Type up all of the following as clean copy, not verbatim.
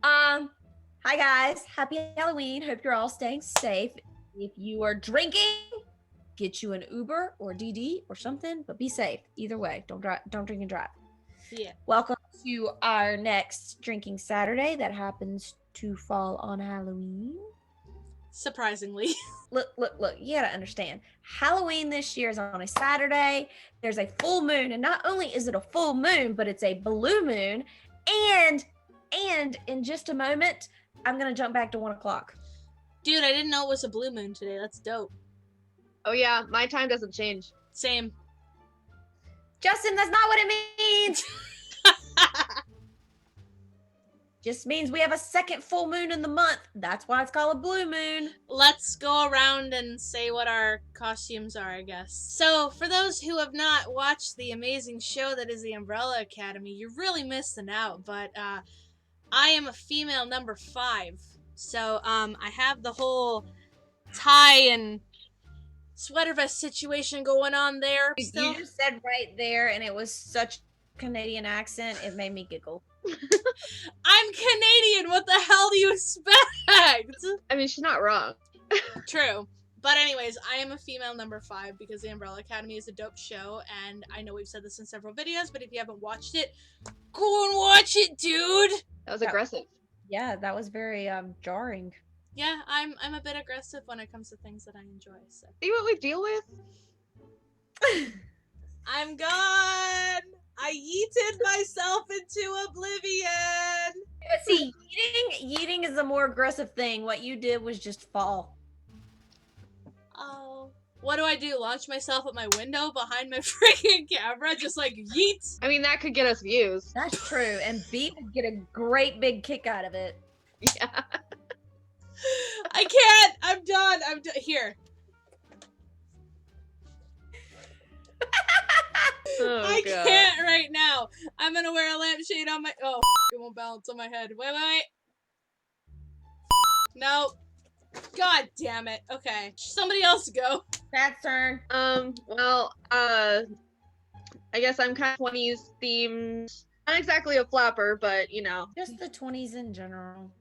Hi guys, happy Halloween. Hope you're all staying safe. If you are drinking, get you an Uber or DD or something, but be safe. Either way, don't drink and drive. Yeah. Welcome to our next drinking Saturday that happens to fall on Halloween. Surprisingly. Look, you gotta understand. Halloween this year is on a Saturday. There's a full moon, and not only is it a full moon, but it's a blue moon. And in just a moment, I'm gonna jump back to 1 o'clock. Dude, I didn't know it was a blue moon today. That's dope. Oh yeah, my time doesn't change. Same. Justin, that's not what it means. Just means we have a second full moon in the month. That's why it's called a blue moon. Let's go around and say what our costumes are, I guess. So, for those who have not watched the amazing show that is the Umbrella Academy, you're really missing out, but I am a female number 5. So, I have the whole tie and sweater vest situation going on there. You just said right there, and it was such a Canadian accent, it made me giggle. I'm Canadian. What the hell do you expect? I mean, she's not wrong. True. But anyways, I am a female number 5 because the Umbrella Academy is a dope show, and I know we've said this in several videos, but if you haven't watched it, go and watch it, dude. That was aggressive. Yeah, that was very jarring. Yeah, I'm a bit aggressive when it comes to things that I enjoy. So. See what we deal with? I'm gone. I yeeted myself into oblivion. But see, yeeting is a more aggressive thing. What you did was just fall. Oh. What do? Launch myself at my window behind my freaking camera? Just like yeet? I mean, that could get us views. That's true. And Beat would get a great big kick out of it. Yeah. I can't. I'm done. Here. Oh, I God. can't right now. I'm gonna wear a lampshade on my. Oh, it won't balance on my head. Wait. No. God damn it. Okay. Somebody else go. Pat's turn. Well, I guess I'm kind of 20s themed. Not exactly a flapper, but you know. Just the 20s in general.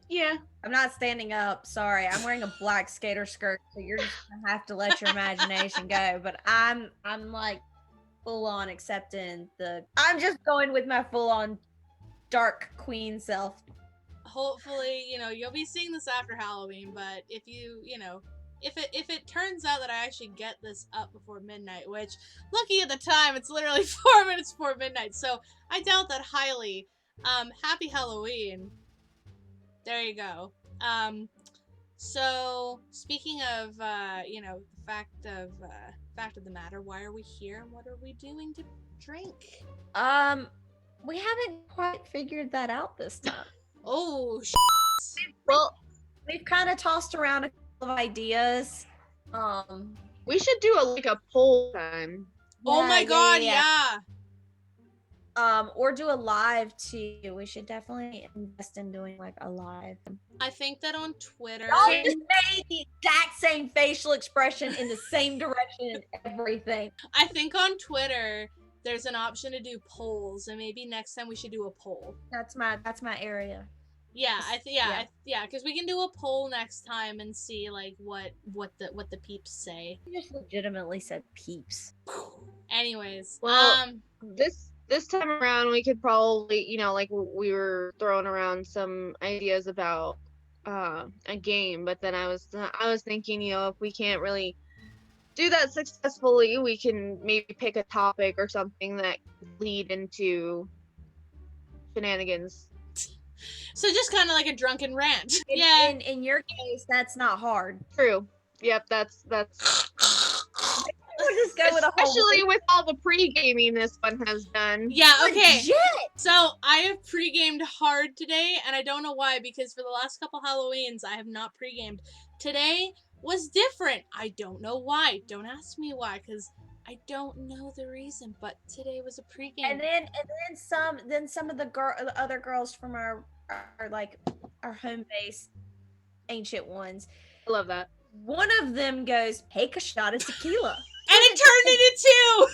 Yeah. I'm not standing up. Sorry. I'm wearing a black skater skirt, so you're just gonna have to let your imagination go. But I'm like full on accepting I'm just going with my full on dark queen self. Hopefully, you'll be seeing this after Halloween, but if if it turns out that I actually get this up before midnight, which, looking at the time, it's literally 4 minutes before midnight, so I doubt that highly. Happy Halloween. There you go. So, speaking of, the fact of the matter, why are we here and what are we doing to drink? We haven't quite figured that out this time. Oh, Well, we've kind of tossed around a couple of ideas. we should do a poll time. Oh my god, yeah. Or do a live too. We should definitely invest in doing like a live. I think that on Twitter. Y'all just made the exact same facial expression in the same direction and everything. I think on Twitter there's an option to do polls, and maybe next time we should do a poll. That's my area. Yeah, because we can do a poll next time and see like what the peeps say. You just legitimately said peeps. Anyways, well, this time around we could probably, like we were throwing around some ideas about a game, but then I was thinking, if we can't really do that successfully, we can maybe pick a topic or something that could lead into shenanigans. So just kind of like a drunken rant. In your case, that's not hard. True. Yep, that's We'll just go with a whole especially with all the pre-gaming this one has done. Yeah, okay. Legit. So I have pre-gamed hard today, and I don't know why, because for the last couple Halloweens I have not pre-gamed. Today was different. I don't know why. Don't ask me why, because I don't know the reason, but today was a pre-game. And then some of the other girls from our home base, ancient ones. I love that. One of them goes, "Take a shot of tequila." And it turned into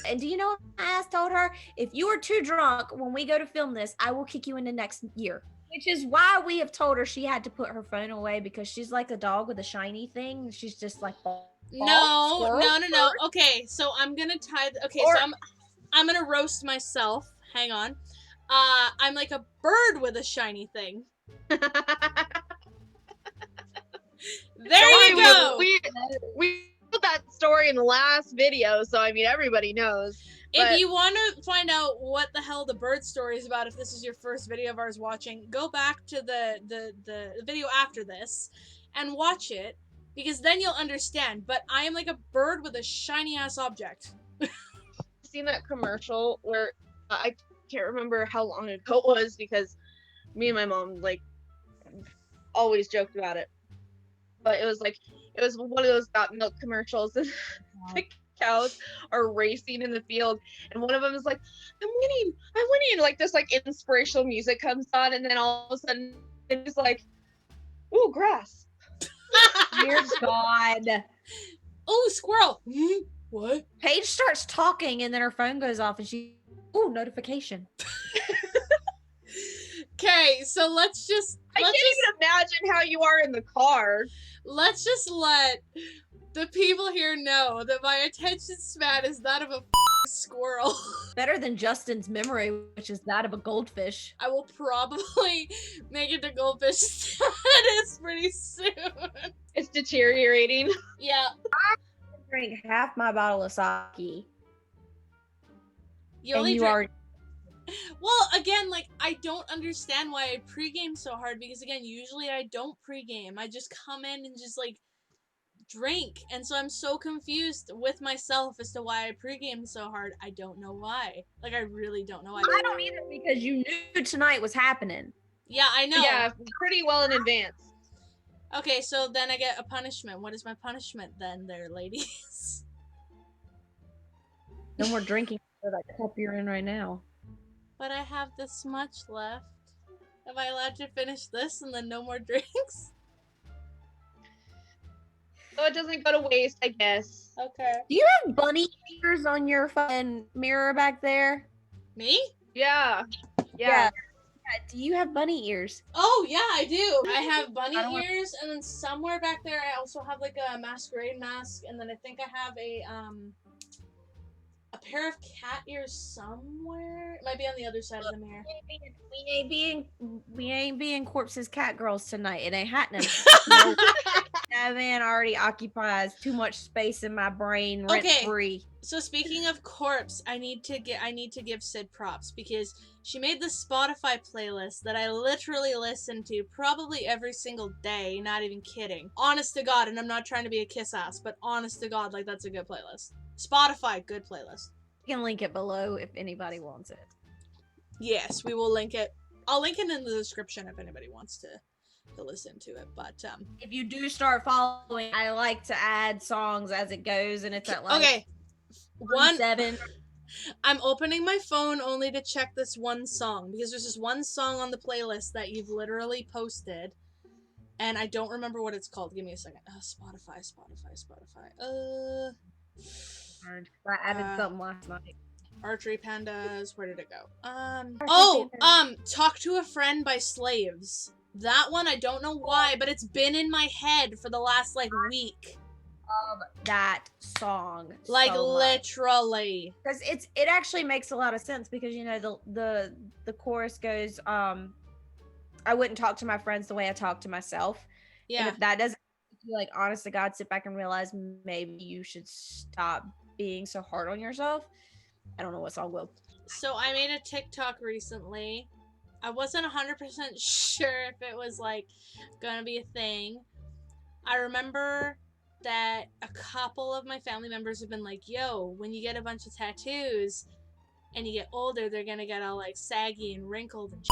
2! And do you know what I told her? If you are too drunk when we go to film this, I will kick you into next year. Which is why we have told her she had to put her phone away because she's like a dog with a shiny thing. She's just like No, squirrel. no, no, no. Okay, so I'm gonna tie. Okay, Or- so I'm gonna roast myself. Hang on. I'm like a bird with a shiny thing. There you go. We told that story in the last video, so I mean everybody knows. If you want to find out what the hell the bird story is about, if this is your first video of ours watching, go back to the video after this and watch it, because then you'll understand. But I am like a bird with a shiny ass object. Seen that commercial where I can't remember how long ago it was because me and my mom like always joked about it. But it was one of those got milk commercials and the cows are racing in the field and one of them is like, I'm winning, like this like inspirational music comes on and then all of a sudden it's like, ooh, grass. Dear God. Oh, squirrel. What? Paige starts talking and then her phone goes off and she, ooh, notification. Okay, so let's just I can't even imagine how you are in the car. Let's just let the people here know that my attention span is that of a squirrel. Better than Justin's memory, which is that of a goldfish. I will probably make it to goldfish status pretty soon. It's deteriorating. Yeah. I drank half my bottle of sake. You only are. Well, again, like, I don't understand why I pregame so hard, because, again, usually I don't pregame. I just come in and just, like, drink. And so I'm so confused with myself as to why I pregame so hard. I don't know why. Like, I really don't know why. I don't either, because you knew tonight was happening. Yeah, I know. Yeah, pretty well in advance. Okay, so then I get a punishment. What is my punishment then, there, ladies? No more drinking for that cup you're in right now. But I have this much left. Am I allowed to finish this and then no more drinks? So it doesn't go to waste, I guess. Okay. Do you have bunny ears on your fucking mirror back there? Me? Yeah. Do you have bunny ears? Oh, yeah, I do. I have bunny I don't want- ears, and then somewhere back there I also have like a masquerade mask, and then I think I have a pair of cat ears somewhere. It might be on the other side of the mirror. We ain't being corpses cat girls tonight. It ain't happening. That man already occupies too much space in my brain, rent free. So speaking of corpse, I need to give Sid props, because she made the Spotify playlist that I literally listen to probably every single day, not even kidding. Honest to God, and I'm not trying to be a kiss ass, but honest to God, like, that's a good playlist. Spotify, good playlist. You can link it below if anybody wants it. Yes, we will link it. I'll link it in the description if anybody wants to listen to it. But if you do start following, I like to add songs as it goes, and it's at like okay, 7. I'm opening my phone only to check this one song, because there's this one song on the playlist that you've literally posted, and I don't remember what it's called. Give me a second. Spotify. I added something last night. Archery Pandas. Where did it go? Archery Pandas. Talk to a Friend by Slaves. That one, I don't know why, but it's been in my head for the last, like, week. That song, like, so literally, because it actually makes a lot of sense, because you know the chorus goes, I wouldn't talk to my friends the way I talk to myself. Yeah. And if that doesn't, like, honest to God, sit back and realize maybe you should stop being so hard on yourself. I don't know what song will. So I made a TikTok recently. I wasn't 100% sure if it was, like, gonna be a thing. I remember that a couple of my family members have been like, yo, when you get a bunch of tattoos and you get older, they're gonna get all, like, saggy and wrinkled and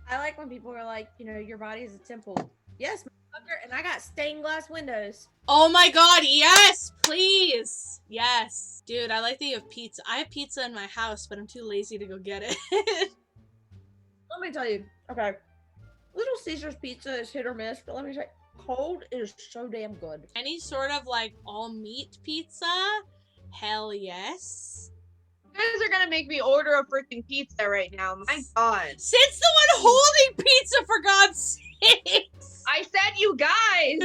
I like when people are like, you know, your body is a temple. Yes, motherfucker, and I got stained glass windows. Oh my God, yes, please. Yes. Dude, I like that you have pizza. I have pizza in my house, but I'm too lazy to go get it. Let me tell you, okay, Little Caesar's pizza is hit or miss, but let me say, cold is so damn good. Any sort of, like, all meat pizza? Hell yes. You guys are gonna make me order a freaking pizza right now. My God. Sid's the one holding pizza, for God's sakes! I said you guys.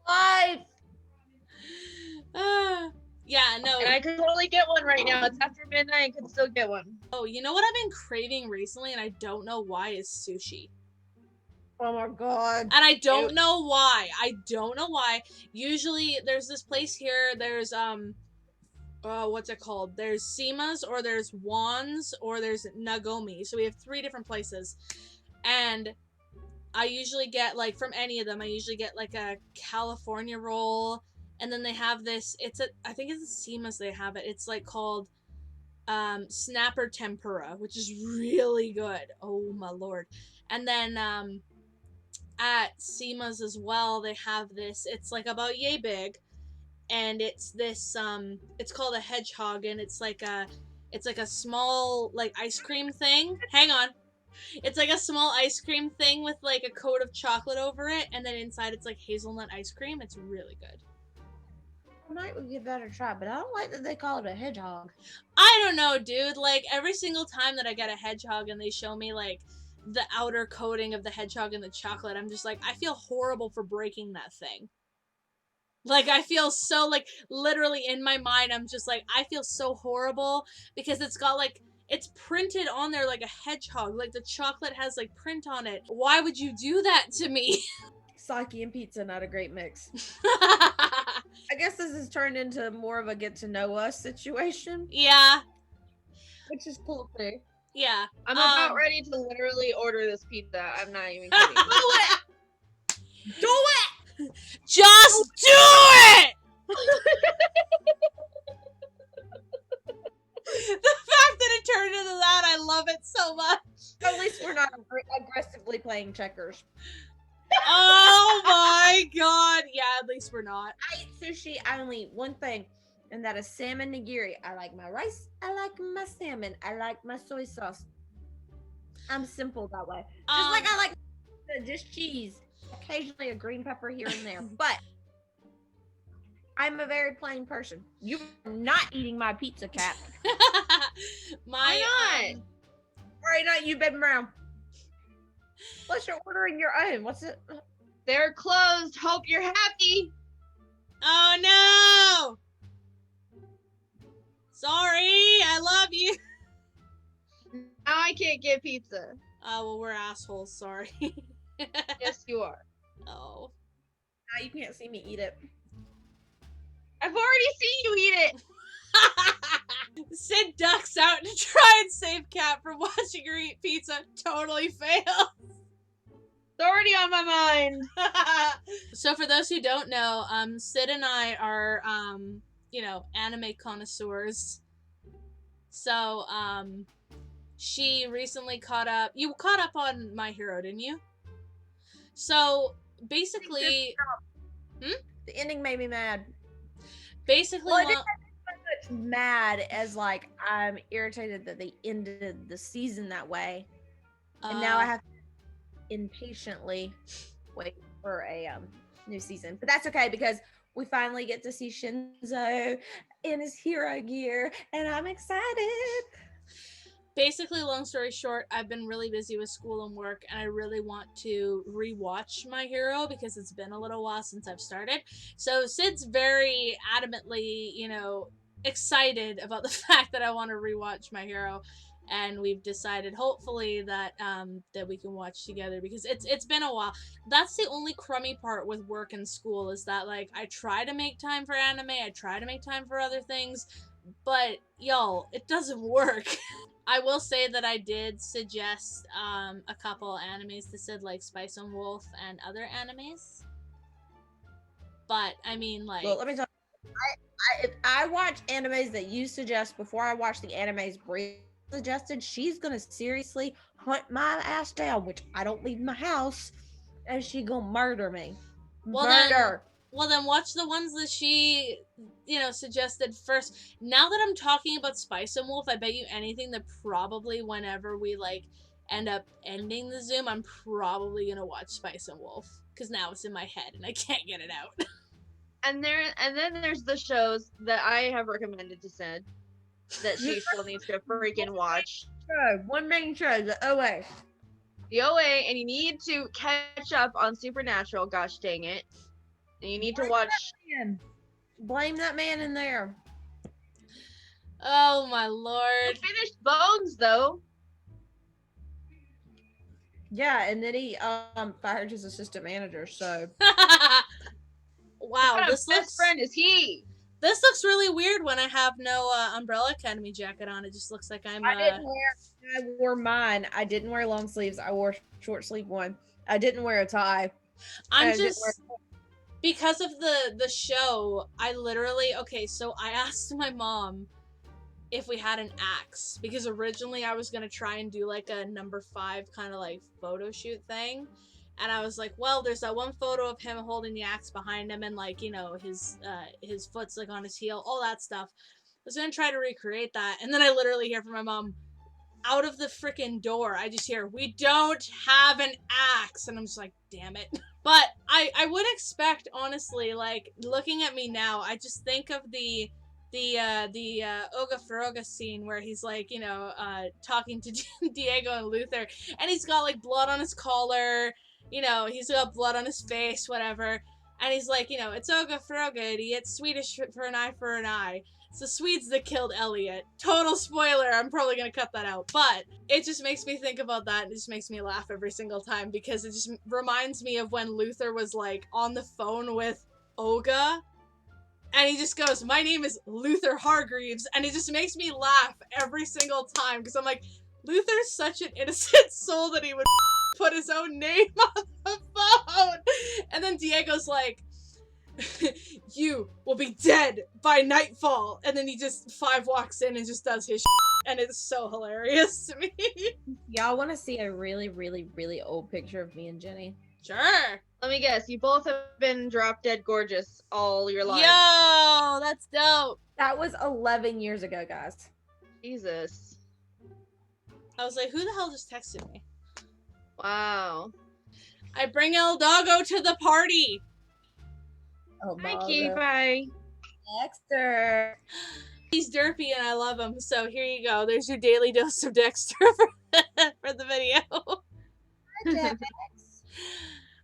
What? Yeah, no. And I could totally get one right now. It's after midnight. I could still get one. Oh, you know what I've been craving recently, and I don't know why, is sushi. Oh my God. And I don't know why. I don't know why. Usually, there's this place here. There's what's it called? There's Sima's, or there's Juan's, or there's Nagomi. So we have 3 different places, and I usually get, like, from any of them, I usually get like a California roll, and then they have this. I think it's a Sima's. They have it. It's like called snapper tempura, which is really good. Oh my lord. And then at Sima's as well, they have this. It's like about yay big, and it's this it's called a hedgehog, and it's like a small, like, ice cream thing. Hang on. It's like a small ice cream thing with like a coat of chocolate over it, and then inside it's like hazelnut ice cream. It's really good. I might give that a try, but I don't like that they call it a hedgehog. I don't know, dude. Like, every single time that I get a hedgehog and they show me like the outer coating of the hedgehog and the chocolate, I'm just like, I feel horrible for breaking that thing. Like, I feel so, like, literally in my mind, I'm just like, I feel so horrible because it's got, like, it's printed on there like a hedgehog. Like, the chocolate has, like, print on it. Why would you do that to me? Sake and pizza, not a great mix. I guess this has turned into more of a get to know us situation. Yeah. Which is cool too. Yeah. I'm about ready to literally order this pizza. I'm not even kidding. Do it! Do it! Just do it! The fact that it turned into that, I love it so much. At least we're not aggressively playing checkers. Oh my god. Yeah, at least we're not. I eat sushi, I only eat one thing, and that is salmon nigiri. I like my rice, I like my salmon, I like my soy sauce. I'm simple that way. Just like I like just cheese. Occasionally a green pepper here and there. But I'm a very plain person. You're not eating my pizza, Cat. Why not? Why not you, Ben Brown? Plus you're ordering your own. What's it? They're closed. Hope you're happy. Oh no! Sorry, I love you. Now I can't get pizza. Oh, well, we're assholes. Sorry. Yes, you are. Oh. Now you can't see me eat it. I've already seen you eat it. Sid ducks out to try and save Kat from watching her eat pizza. Totally fails. It's already on my mind. So for those who don't know, Sid and I are, anime connoisseurs. So, she recently caught up. You caught up on My Hero, didn't you? So, basically... The ending made me mad. Basically, well, I didn't get so much mad as, like, I'm irritated that they ended the season that way. And now I have to impatiently wait for a new season. But that's okay, because we finally get to see Shinzo in his hero gear, and I'm excited. Basically, long story short, I've been really busy with school and work, and I really want to rewatch My Hero because it's been a little while since I've started. So Sid's very adamantly, excited about the fact that I want to rewatch My Hero, and we've decided, hopefully, that that we can watch together because it's been a while. That's the only crummy part with work and school, is that, like, I try to make time for anime, I try to make time for other things, but y'all, it doesn't work. I will say that I did suggest a couple animes to Sid, like Spice and Wolf and other animes. But, I mean, like... Well, let me tell you, if I watch animes that you suggest before I watch the animes Bree suggested, she's gonna seriously hunt my ass down, which I don't leave my house, and she gonna murder me. Murder! Well, then watch the ones that she, suggested first. Now that I'm talking about Spice and Wolf, I bet you anything that probably whenever we, like, end up ending the Zoom, I'm probably gonna watch Spice and Wolf. Because now it's in my head and I can't get it out. And then there's the shows that I have recommended to Sid that she still needs to freaking watch. One main show, the OA. The OA, and you need to catch up on Supernatural. Gosh dang it! And you need to watch. Blame that man in there. Oh my lord. Finished Bones though. Yeah, and then he fired his assistant manager. So wow, What this best looks friend is he? This looks really weird when I have no Umbrella Academy jacket on. It just looks like I'm. I wore mine. I didn't wear long sleeves. I wore short sleeve one. I didn't wear a tie. I'm just because of the show. I literally so I asked my mom if we had an axe because originally I was gonna try and do like a number 5 kind of like photo shoot thing. And I was like, well, there's that one photo of him holding the axe behind him and like, you know, his foot's like on his heel, all that stuff. I was gonna try to recreate that. And then I literally hear from my mom, out of the freaking door, I just hear, we don't have an axe. And I'm just like, damn it. But I would expect, honestly, like, looking at me now, I just think of the Oga Feroga scene where he's like, you know, talking to Diego and Luther, and he's got like blood on his collar, you know, he's got blood on his face, whatever, and he's like, you know, it's Oga Feroga, idiot, Swedish for an eye. It's the Swedes that killed Elliot. Total spoiler, I'm probably gonna cut that out, but it just makes me think about that, and it just makes me laugh every single time, because it just reminds me of when Luther was like on the phone with Oga, and he just goes, my name is Luther Hargreaves, and it just makes me laugh every single time, because I'm like, Luther's such an innocent soul that he would put his own name on the phone. And then Diego's like, you will be dead by nightfall. And then he just 5 walks in and just does his and it's so hilarious to me. Y'all want to see a really, really, really old picture of me and Jenny? Sure. Let me guess. You both have been drop dead gorgeous all your lives. Yo, that's dope. That was 11 years ago, guys. Jesus. I was like, who the hell just texted me? Wow. I bring El Doggo to the party. Oh, Thank you. Bye. Dexter. He's derpy and I love him. So here you go. There's your daily dose of Dexter for the video. Hi,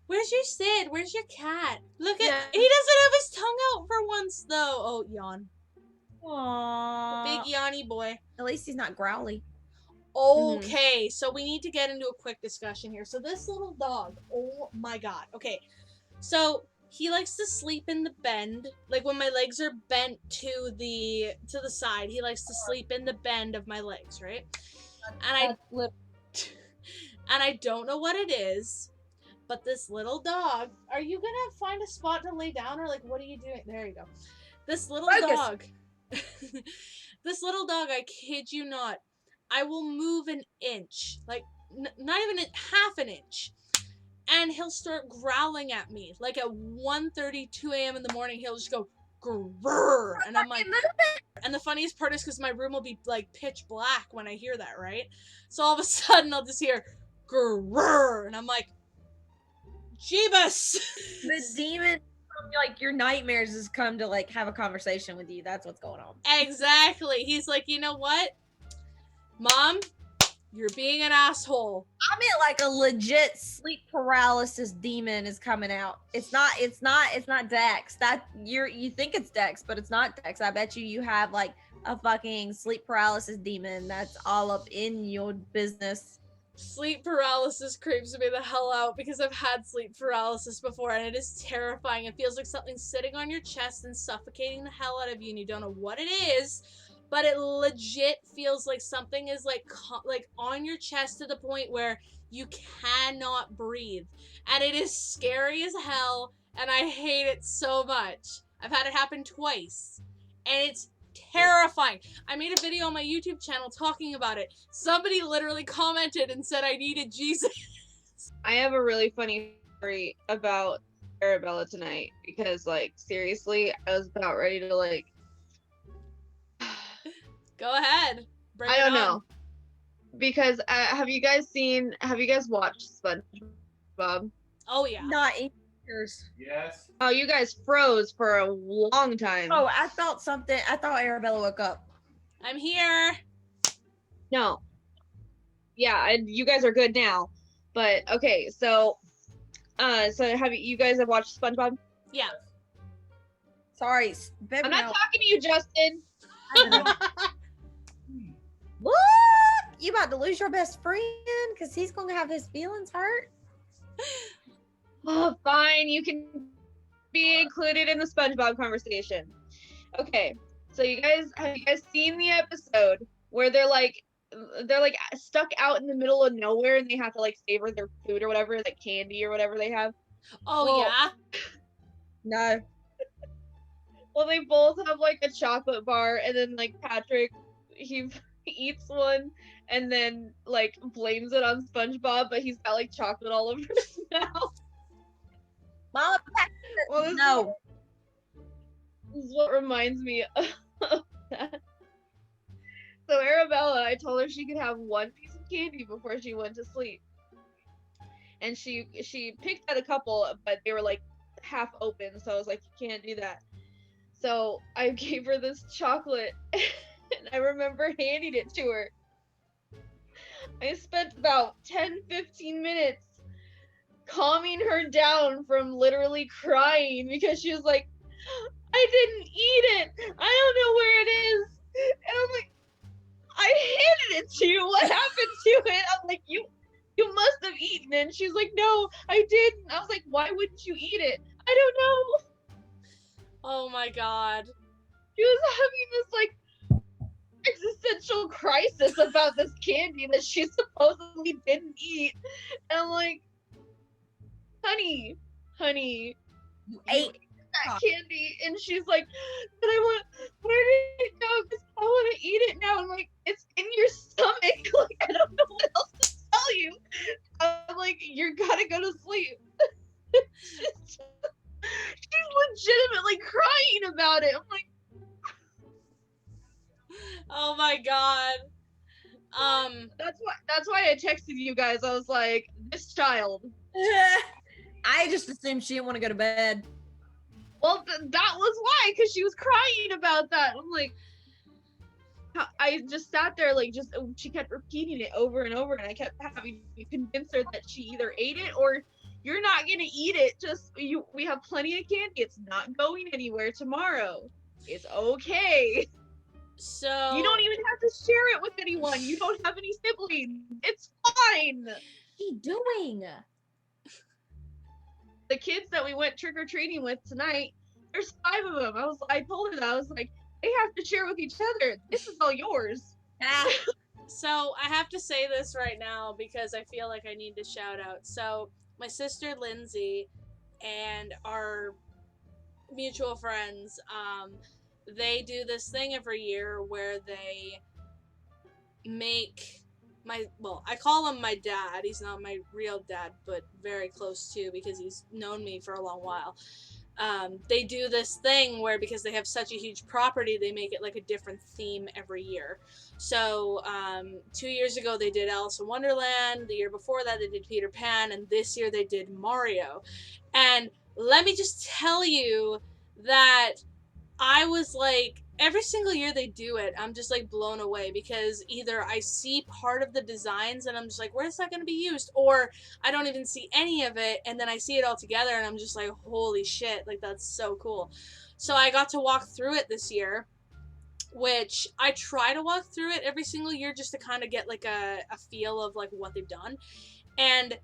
Where's your Sid? Where's your cat? Look at he doesn't have his tongue out for once though. Oh, yawn. Aww. Big yawny boy. At least he's not growly. Okay, so we need to get into a quick discussion here. So this little dog, oh my god. Okay, so he likes to sleep in the bend, like when my legs are bent to the side. He likes to sleep in the bend of my legs, right? And I don't know what it is, but this little dog. Are you gonna find a spot to lay down, or like what are you doing? There you go. This little dog. This little dog. I kid you not. I will move an inch, like not even half an inch, and he'll start growling at me. Like at 1:30, 2 a.m. in the morning, he'll just go grrr, and I'm like, and the funniest part is because my room will be like pitch black when I hear that, right? So all of a sudden I'll just hear grrr, and I'm like, Jeebus! The demon from like your nightmares has come to like have a conversation with you. That's what's going on. Exactly. He's like, you know what? Mom, you're being an asshole. I mean, like a legit sleep paralysis demon is coming out. It's not Dex. That you think it's Dex, but it's not Dex. I bet you have like a fucking sleep paralysis demon that's all up in your business. Sleep paralysis creeps me the hell out because I've had sleep paralysis before and it is terrifying. It feels like something's sitting on your chest and suffocating the hell out of you and you don't know what it is. But it legit feels like something is like on your chest to the point where you cannot breathe. And it is scary as hell, and I hate it so much. I've had it happen twice, and it's terrifying. I made a video on my YouTube channel talking about it. Somebody literally commented and said I needed Jesus. I have a really funny story about Arabella tonight, because, like, seriously, I was about ready to, like, go ahead. I don't know. Because have you guys watched SpongeBob? Oh yeah. Not Yes. Oh, you guys froze for a long time. Oh, I felt something. I thought Arabella woke up. I'm here. No. Yeah, you guys are good now. But okay, so have you guys have watched SpongeBob? Yeah. Sorry, baby. I'm not talking to you, Justin. What? You about to lose your best friend because he's gonna have his feelings hurt? Oh, fine. You can be included in the SpongeBob conversation. Okay, so have you guys seen the episode where they're like stuck out in the middle of nowhere and they have to like savor their food or whatever, like candy or whatever they have? Oh, Well, yeah? No. Well, they both have like a chocolate bar, and then like Patrick, he eats one and then like blames it on SpongeBob, but he's got like chocolate all over his mouth. Mama, Well, no. This is what reminds me of that. So Arabella, I told her she could have one piece of candy before she went to sleep, and she picked at a couple, but they were like half open, so I was like, you can't do that. So I gave her this chocolate, and I remember handing it to her. I spent about 10-15 minutes calming her down from literally crying because she was like, I didn't eat it. I don't know where it is. And I'm like, I handed it to you. What happened to it? I'm like, you must have eaten it. And she's like, no, I didn't. I was like, why wouldn't you eat it? I don't know. Oh my god. She was having this like existential crisis about this candy that she supposedly didn't eat. And I'm like, honey, You ate that candy. And she's like, but where did it go? Because I want to eat it now. I'm like, it's in your stomach. Like, I don't know what else to tell you. I'm like, you gotta go to sleep. She's legitimately crying about it. I'm like, Oh my god. that's why I texted you guys. I was like, this child. I just assumed she didn't want to go to bed. Well, that was why, because she was crying about that. I'm like, I just sat there, like, she kept repeating it over and over, and I kept having to convince her that she either ate it or you're not gonna eat it. We have plenty of candy. It's not going anywhere tomorrow. It's okay. So You don't even have to share it with anyone. You don't have any siblings. It's fine. What are you doing? The kids that we went trick-or-treating with tonight, there's 5 of them. I told her that. I was like, they have to share with each other. This is all yours. So I have to say this right now because I feel like I need to shout out. So my sister Lindsay and our mutual friends, they do this thing every year where they make I call him my dad. He's not my real dad, but very close to because he's known me for a long while. They do this thing where because they have such a huge property, they make it like a different theme every year. So 2 years ago they did Alice in Wonderland, the year before that they did Peter Pan, and this year they did Mario. And let me just tell you that I was like, every single year they do it, I'm just like blown away because either I see part of the designs and I'm just like, where's that going to be used? Or I don't even see any of it and then I see it all together and I'm just like, holy shit, like that's so cool. So I got to walk through it this year, which I try to walk through it every single year just to kind of get like a feel of like what they've done. And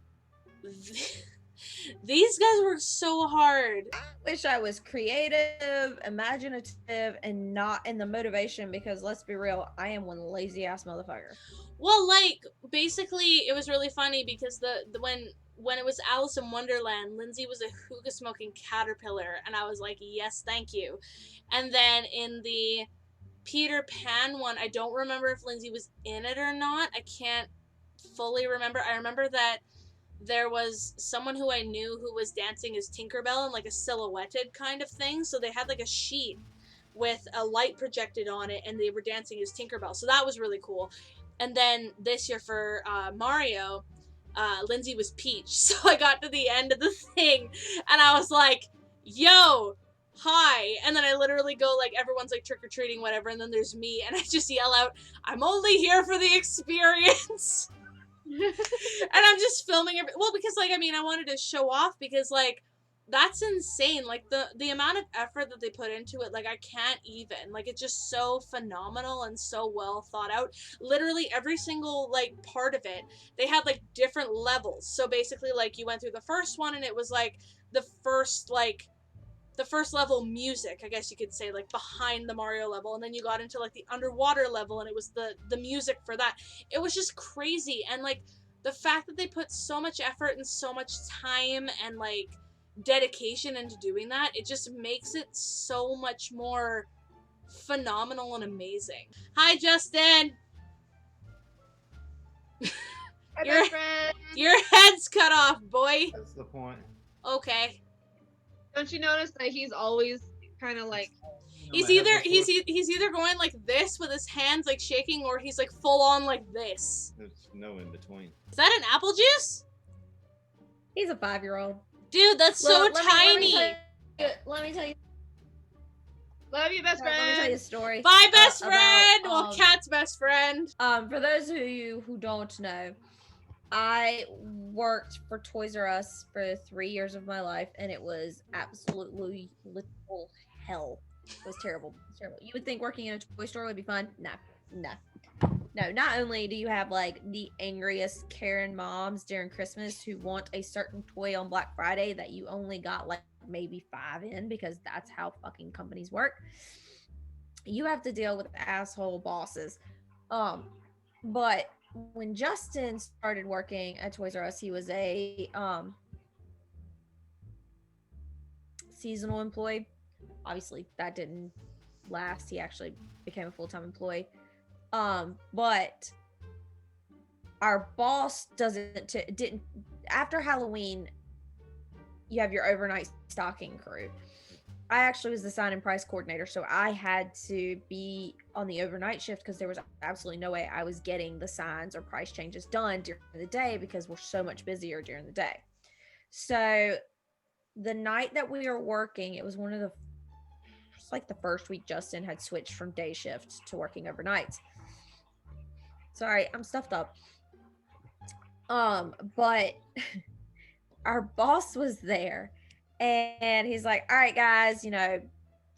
these guys work so hard. I wish I was creative, imaginative, and not in the motivation because let's be real, I am one lazy ass motherfucker. Well, like basically, it was really funny because when it was Alice in Wonderland, Lindsay was a hookah smoking caterpillar, and I was like, yes, thank you. And then in the Peter Pan one, I don't remember if Lindsay was in it or not. I can't fully remember. I remember that there was someone who I knew who was dancing as Tinkerbell in like a silhouetted kind of thing. So they had like a sheet with a light projected on it and they were dancing as Tinkerbell. So that was really cool. And then this year for Mario, Lindsay was Peach. So I got to the end of the thing, and I was like, yo, hi. And then I literally go, like, everyone's, like, trick-or-treating, whatever, and then there's me, and I just yell out, I'm only here for the experience. And I'm just filming it. Well, because, like, I mean, I wanted to show off, because, like, that's insane. Like, the amount of effort that they put into it, like, I can't even. Like, it's just so phenomenal and so well thought out. Literally every single, like, part of it, they had, like, different levels. So basically, like, you went through the first one, and it was, like, the first level music, I guess you could say, like, behind the Mario level, and then you got into, like, the underwater level, and it was the music for that. It was just crazy. And, like, the fact that they put so much effort and so much time and, like, dedication into doing that, it just makes it so much more phenomenal and amazing. Hi, Justin. Hi, your, best friend. your head's cut off, boy. That's the point. Okay. Don't you notice that he's always kind of like He's either going like this with his hands like shaking, or he's like full on like this. There's no in between. Is that an apple juice? He's a 5-year-old. Dude, that's so tiny. Let me tell you. love you, best Let me tell you friend. a story. Bye, best about, friend. Well, Cat's best friend. For those of you who don't know, I worked for Toys R Us for 3 years of my life, and it was absolutely literal hell. It was terrible. It was terrible. You would think working in a toy store would be fun. No. Not only do you have like the angriest Karen moms during Christmas who want a certain toy on Black Friday that you only got like maybe 5 in, because that's how fucking companies work. You have to deal with asshole bosses. But when Justin started working at Toys R Us, he was a seasonal employee. Obviously, that didn't last. He actually became a full-time employee. But our boss didn't after Halloween, you have your overnight stocking crew. I actually was the sign and price coordinator, so I had to be on the overnight shift because there was absolutely no way I was getting the signs or price changes done during the day because we're so much busier during the day. So the night that we were working, it was like the first week Justin had switched from day shift to working overnights. Sorry, I'm stuffed up. But our boss was there, and he's like, all right, guys,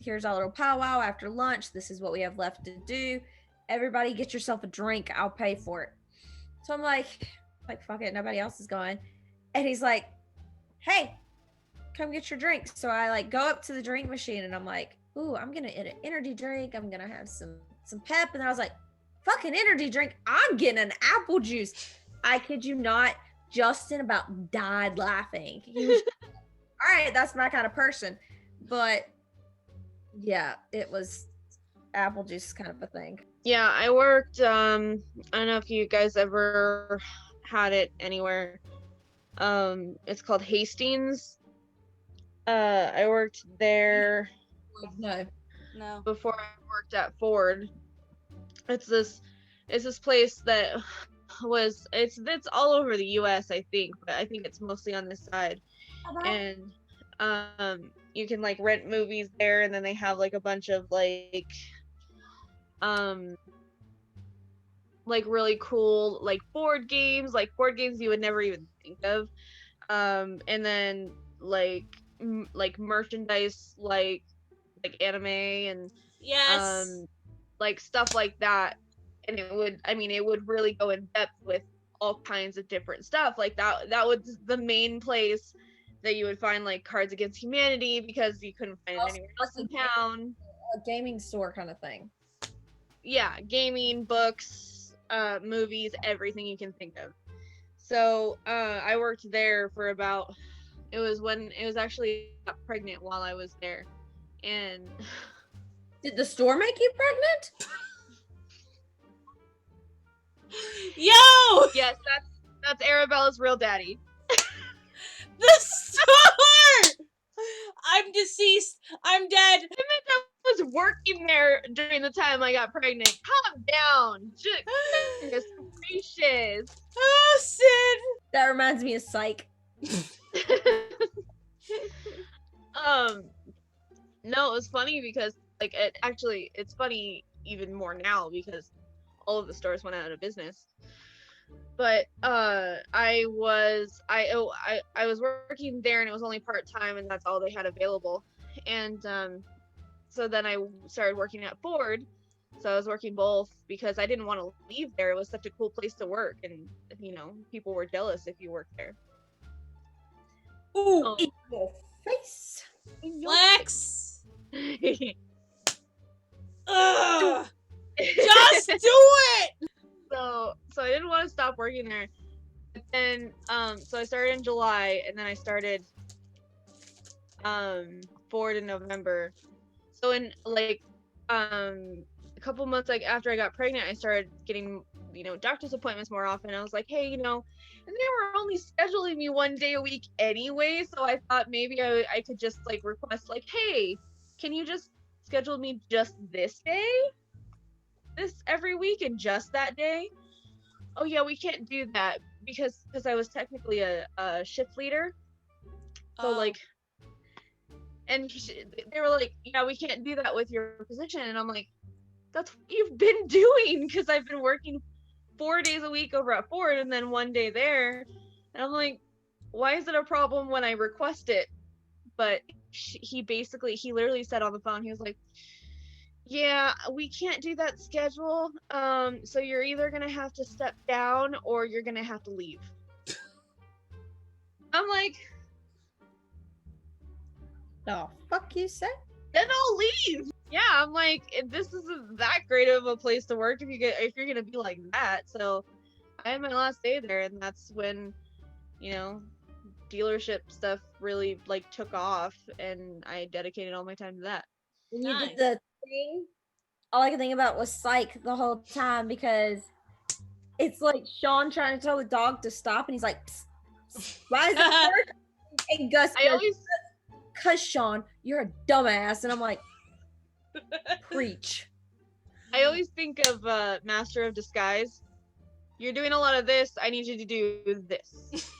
here's our little powwow after lunch. This is what we have left to do. Everybody get yourself a drink. I'll pay for it. So I'm like, fuck it. Nobody else is going. And he's like, hey, come get your drink. So I like go up to the drink machine, and I'm like, ooh, I'm going to get an energy drink. I'm going to have some pep. And then I was like, fucking energy drink. I'm getting an apple juice. I kid you not. Justin about died laughing. He was, all right, that's my kind of person. But yeah, it was apple juice kind of a thing. Yeah, I worked, I don't know if you guys ever had it anywhere. It's called Hastings. I worked there No. before I worked at Ford. It's this place that it's all over the US, I think, but I think it's mostly on this side. And you can like rent movies there, and then they have like a bunch of like really cool like board games you would never even think of, and then like merchandise like anime and yes, like stuff like that. And it would really go in depth with all kinds of different stuff. Like that was the main place that you would find like Cards Against Humanity, because you couldn't find it anywhere else in town. A gaming store kind of thing. Yeah, gaming, books, movies, everything you can think of. So I worked there for about, it was actually got pregnant while I was there. And did the store make you pregnant? Yo! Yes, that's Arabella's real daddy. The store! I'm deceased. I'm dead. I was working there during the time I got pregnant. Calm down. Goodness gracious. Oh, Sid. That reminds me of Psych. No, it was funny because like it's funny even more now because all of the stores went out of business. But I was working there and it was only part-time and that's all they had available. And so then I started working at Ford. So I was working both because I didn't want to leave there. It was such a cool place to work and people were jealous if you worked there. Ooh, in your face. Flex. face. Ugh. Just do it. So I didn't want to stop working there. But then so I started in July and then I started Ford in November. So in like a couple months after I got pregnant, I started getting doctor's appointments more often. I was like, hey, and they were only scheduling me 1 day a week anyway, so I thought maybe I could just like request like, hey, can you just schedule me just this day, this every week, and just that day? Oh yeah, we can't do that because I was technically a shift leader, so like, and they were like, yeah, we can't do that with your position, and I'm like, that's what you've been doing, because I've been working 4 days a week over at Ford and then 1 day there. And I'm like, why is it a problem when I request it? But he literally said on the phone, he was like, yeah, we can't do that schedule. So you're either going to have to step down or you're going to have to leave. I'm like, Oh, fuck you, say? then I'll leave. Yeah, I'm like, this isn't that great of a place to work if you're gonna be like that. So I had my last day there, and that's when, dealership stuff really like took off, and I dedicated all my time to that. When you did the thing, all I could think about was Psych the whole time because it's like Sean trying to tell the dog to stop, and he's like, psst, psst, why is it working? And Gus goes, cause Sean, you're a dumbass. And I'm like, preach. I always think of Master of Disguise. You're doing a lot of this. I need you to do this.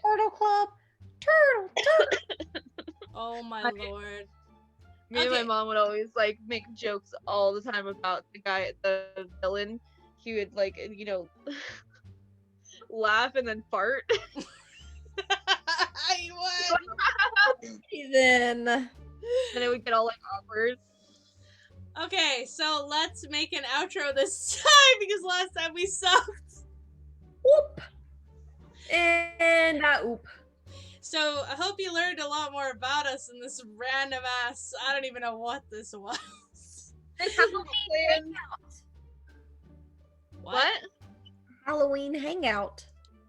Turtle Club. Turtle. Oh my lord. Me and my mom would always like make jokes all the time about the villain. He would like, laugh and then fart. Then and it would get all like awkward. Okay, so let's make an outro this time because last time we sucked. Whoop. And oop. So I hope you learned a lot more about us in this random ass. I don't even know what this was. Halloween hangout. What? Halloween hangout.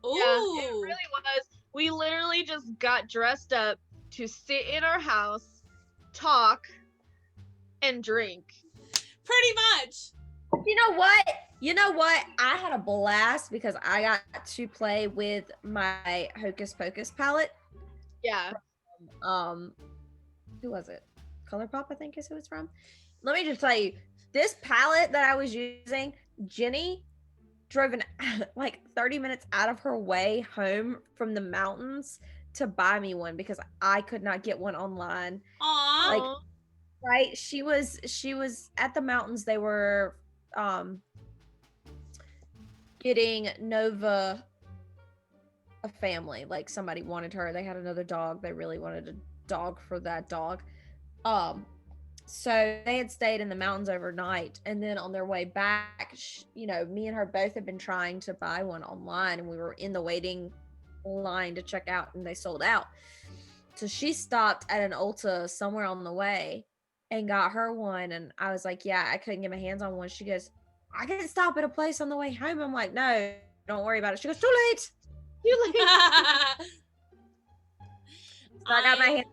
Ooh. Yeah, it really was. We literally just got dressed up to sit in our house, talk, and drink. Pretty much. You know what? I had a blast because I got to play with my Hocus Pocus palette. Yeah. Who was it? ColourPop, I think is who it's from. Let me just tell you, this palette that I was using, Jenny drove like 30 minutes out of her way home from the mountains to buy me one because I could not get one online. Aww. Like, right? She was at the mountains. They were getting Nova a family. Like somebody wanted her. They had another dog. They really wanted a dog for that dog. So they had stayed in the mountains overnight, and then on their way back, me and her both had been trying to buy one online, and we were in the waiting line to check out, and they sold out. So she stopped at an Ulta somewhere on the way and got her one, and I was like, yeah, I couldn't get my hands on one. She goes, I can stop at a place on the way home. I'm like, no, don't worry about it. She goes, too late. Too late. So I got my hands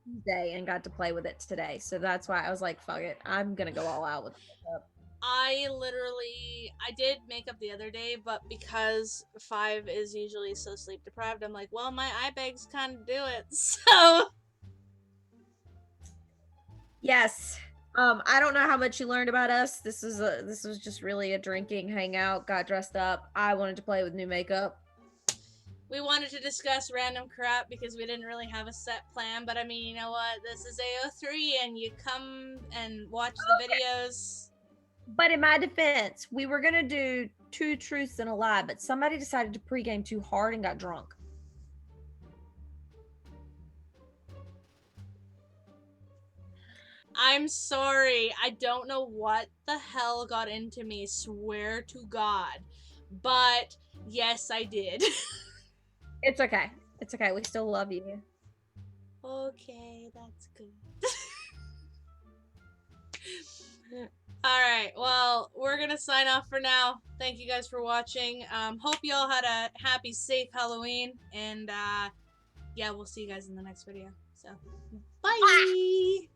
Tuesday and got to play with it today, so that's why I was like, fuck it, I'm gonna go all out with makeup. I did makeup the other day, but because 5 is usually so sleep deprived, I'm like, well, my eye bags kind of do it, so yes, I don't know how much you learned about us. This was just really a drinking hangout. Got dressed up. I wanted to play with new makeup. We wanted to discuss random crap because we didn't really have a set plan, but I mean, you know what? This is AO3 and you come and watch the videos. But in my defense, we were gonna do 2 truths and a lie, but somebody decided to pregame too hard and got drunk. I'm sorry. I don't know what the hell got into me, swear to God. But yes, I did. It's okay. It's okay. We still love you. Okay, that's good. Alright, well, we're gonna sign off for now. Thank you guys for watching. Hope you all had a happy, safe Halloween. And, yeah, we'll see you guys in the next video. So, bye!